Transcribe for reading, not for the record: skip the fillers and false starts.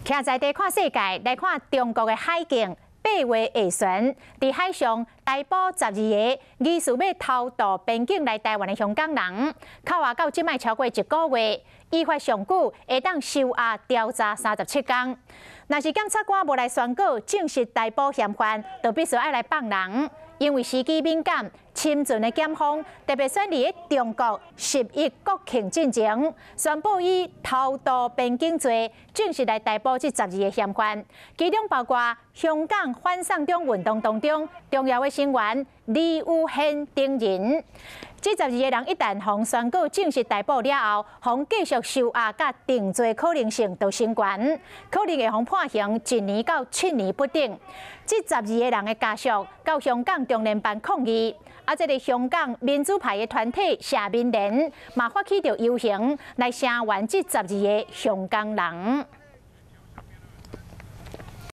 徛在地看世界，来看中国的海警8月下旬伫海上逮捕12个疑似要偷渡边境来台湾的香港人，扣押到即卖超过1个月，依法上举会当收押调查37天。若是检察官无来宣告正式逮捕嫌犯，就必须要来放人。因为时机敏感，深圳的检方特别选伫中国11国庆进前，宣布以偷渡边境罪正式来逮捕这12个嫌犯，其中包括香港反送中运动当中重要的成员李宇轩等人。这12个人一旦互宣告正式逮捕了后，互继续收押甲定罪可能性就升悬，可能会互判刑1年到7年不等。这12个人的家属到香港中联办抗议，这个香港民主派的团体社民连嘛发起着游行来声援这12个香港人。